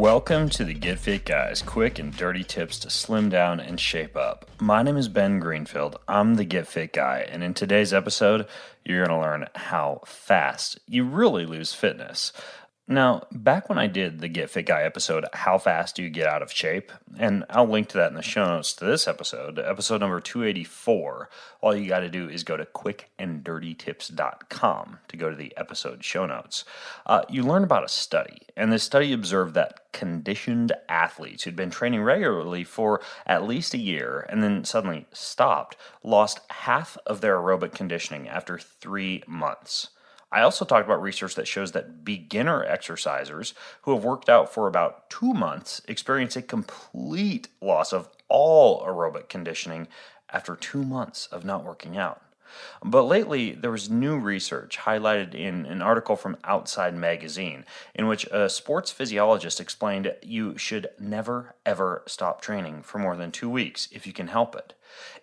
Welcome to the Get Fit Guys, quick and dirty tips to slim down and shape up. My name is Ben Greenfield. I'm the Get Fit Guy, and in today's episode, you're going to learn how fast you really lose fitness. Now, back when I did the Get Fit Guy episode, How Fast Do You Get Out of Shape? And I'll link to that in the show notes to this episode number 284. All you got to do is go to quickanddirtytips.com to go to the episode show notes. You learn about a study, and this study observed that conditioned athletes who'd been training regularly for at least a year and then suddenly stopped, lost half of their aerobic conditioning after 3 months. I also talked about research that shows that beginner exercisers who have worked out for about 2 months experience a complete loss of all aerobic conditioning after 2 months of not working out. But lately, there was new research highlighted in an article from Outside Magazine in which a sports physiologist explained you should never, ever stop training for more than 2 weeks if you can help it.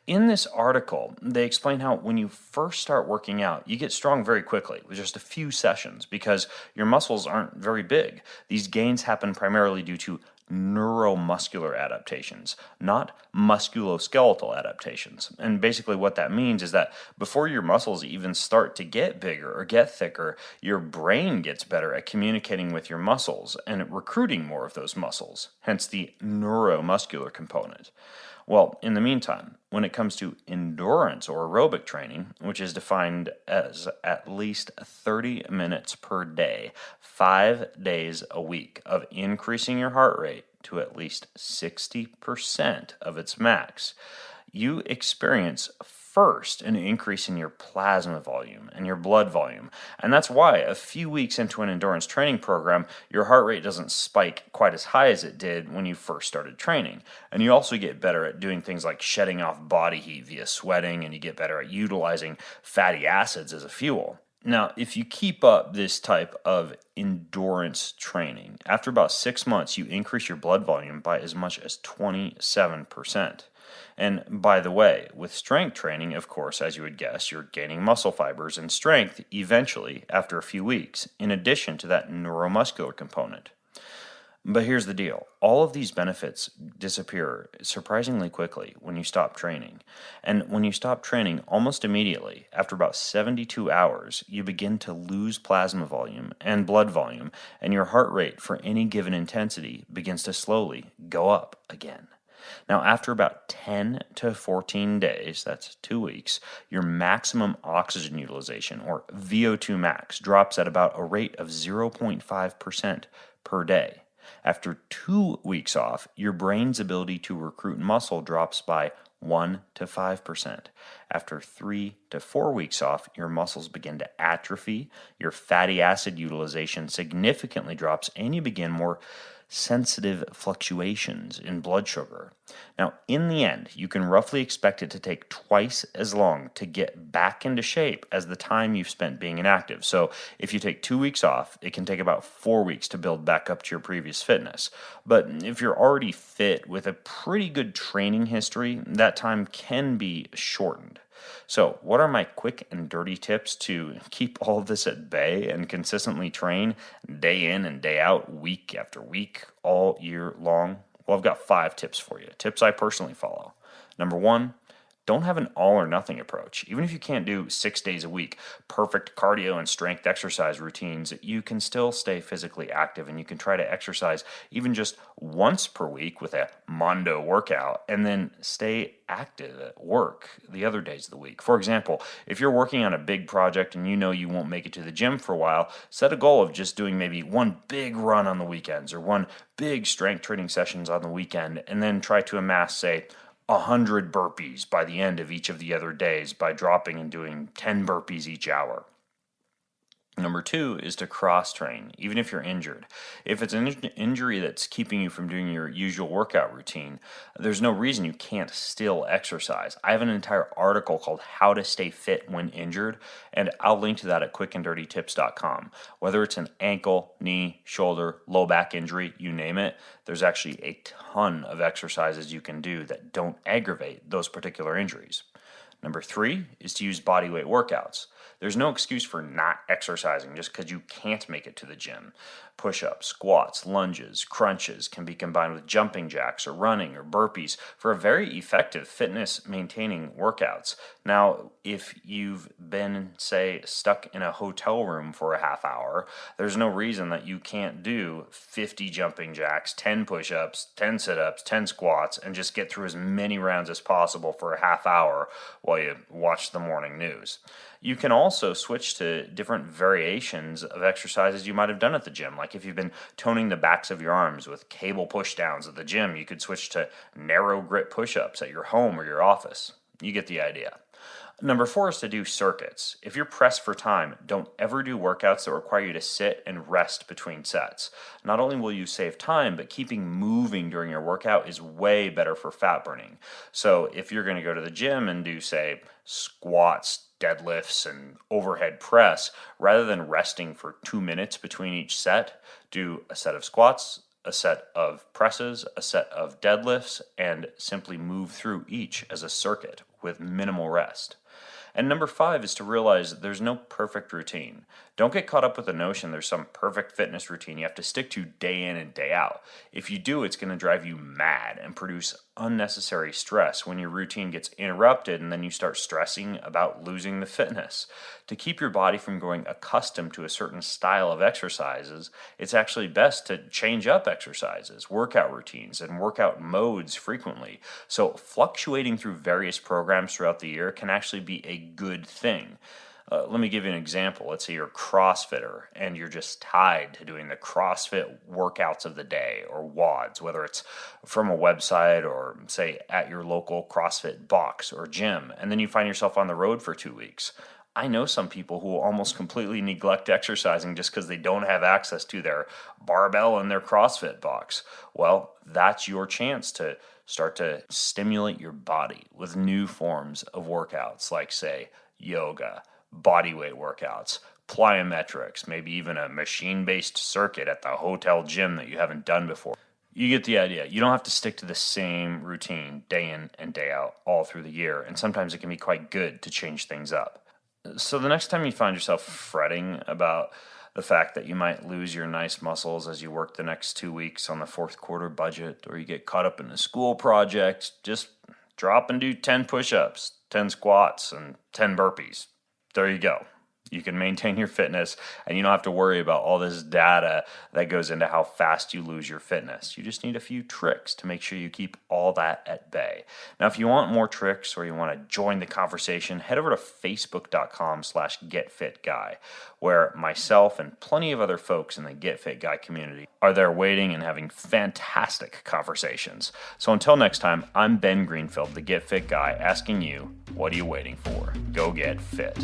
In this article, they explain how when you first start working out, you get strong very quickly with just a few sessions because your muscles aren't very big. These gains happen primarily due to neuromuscular adaptations, not musculoskeletal adaptations. And basically what that means is that before your muscles even start to get bigger or get thicker, your brain gets better at communicating with your muscles and recruiting more of those muscles, hence the neuromuscular component. Well, in the meantime, when it comes to endurance or aerobic training, which is defined as at least 30 minutes per day, 5 days a week of increasing your heart rate to at least 60% of its max, you experience first an increase in your plasma volume and your blood volume. And that's why a few weeks into an endurance training program, your heart rate doesn't spike quite as high as it did when you first started training. And you also get better at doing things like shedding off body heat via sweating, and you get better at utilizing fatty acids as a fuel. Now, if you keep up this type of endurance training, after about 6 months, you increase your blood volume by as much as 27%. And by the way, with strength training, of course, as you would guess, you're gaining muscle fibers and strength eventually after a few weeks, in addition to that neuromuscular component. But here's the deal. All of these benefits disappear surprisingly quickly when you stop training. And when you stop training, almost immediately, after about 72 hours, you begin to lose plasma volume and blood volume, and your heart rate for any given intensity begins to slowly go up again. Now, after about 10 to 14 days, that's 2 weeks, your maximum oxygen utilization, or VO2 max, drops at about a rate of 0.5% per day. After 2 weeks off, your brain's ability to recruit muscle drops by 1 to 5%. After 3 to 4 weeks off, your muscles begin to atrophy, your fatty acid utilization significantly drops, and you begin more sensitive fluctuations in blood sugar. Now, in the end, you can roughly expect it to take twice as long to get back into shape as the time you've spent being inactive. So if you take 2 weeks off, it can take about 4 weeks to build back up to your previous fitness. But if you're already fit with a pretty good training history, that time can be shortened. So, what are my quick and dirty tips to keep all of this at bay and consistently train day in and day out, week after week, all year long? Well, I've got 5 tips for you. Tips I personally follow. Number 1, don't have an all or nothing approach. Even if you can't do 6 days a week, perfect cardio and strength exercise routines, you can still stay physically active, and you can try to exercise even just once per week with a Mondo workout and then stay active at work the other days of the week. For example, if you're working on a big project and you know you won't make it to the gym for a while, set a goal of just doing maybe one big run on the weekends or one big strength training sessions on the weekend, and then try to amass, say, 100 burpees by the end of each of the other days by dropping and doing 10 burpees each hour. Number 2 is to cross-train, even if you're injured. If it's an injury that's keeping you from doing your usual workout routine, there's no reason you can't still exercise. I have an entire article called How to Stay Fit When Injured, and I'll link to that at quickanddirtytips.com. Whether it's an ankle, knee, shoulder, low back injury, you name it, there's actually a ton of exercises you can do that don't aggravate those particular injuries. Number 3 is to use bodyweight workouts. There's no excuse for not exercising just because you can't make it to the gym. Push-ups, squats, lunges, crunches can be combined with jumping jacks or running or burpees for a very effective fitness-maintaining workouts. Now, if you've been, say, stuck in a hotel room for a half hour, there's no reason that you can't do 50 jumping jacks, 10 push-ups, 10 sit-ups, 10 squats, and just get through as many rounds as possible for a half hour while you watch the morning news. You can also switch to different variations of exercises you might have done at the gym. Like if you've been toning the backs of your arms with cable pushdowns at the gym, you could switch to narrow grip push-ups at your home or your office. You get the idea. Number 4 is to do circuits. If you're pressed for time, don't ever do workouts that require you to sit and rest between sets. Not only will you save time, but keeping moving during your workout is way better for fat burning. So if you're going to go to the gym and do, say, squats, deadlifts, and overhead press, rather than resting for 2 minutes between each set, do a set of squats, a set of presses, a set of deadlifts, and simply move through each as a circuit with minimal rest. And number 5 is to realize that there's no perfect routine. Don't get caught up with the notion there's some perfect fitness routine you have to stick to day in and day out. If you do, it's going to drive you mad and produce unnecessary stress when your routine gets interrupted and then you start stressing about losing the fitness. To keep your body from growing accustomed to a certain style of exercises, it's actually best to change up exercises, workout routines, and workout modes frequently. So fluctuating through various programs throughout the year can actually be a good thing. Let me give you an example. Let's say you're a CrossFitter and you're just tied to doing the CrossFit workouts of the day or WODs, whether it's from a website or, say, at your local CrossFit box or gym, and then you find yourself on the road for 2 weeks. I know some people who will almost completely neglect exercising just because they don't have access to their barbell and their CrossFit box. Well, that's your chance to start to stimulate your body with new forms of workouts like, say, yoga, bodyweight workouts, plyometrics, maybe even a machine-based circuit at the hotel gym that you haven't done before. You get the idea. You don't have to stick to the same routine day in and day out all through the year, and sometimes it can be quite good to change things up. So the next time you find yourself fretting about the fact that you might lose your nice muscles as you work the next 2 weeks on the fourth quarter budget, or you get caught up in a school project, just drop and do 10 push-ups, 10 squats, and 10 burpees. There you go. You can maintain your fitness, and you don't have to worry about all this data that goes into how fast you lose your fitness. You just need a few tricks to make sure you keep all that at bay. Now, if you want more tricks or you want to join the conversation, head over to facebook.com/getfitguy, where myself and plenty of other folks in the Get Fit Guy community are there waiting and having fantastic conversations. So until next time, I'm Ben Greenfield, the Get Fit Guy, asking you, what are you waiting for? Go get fit.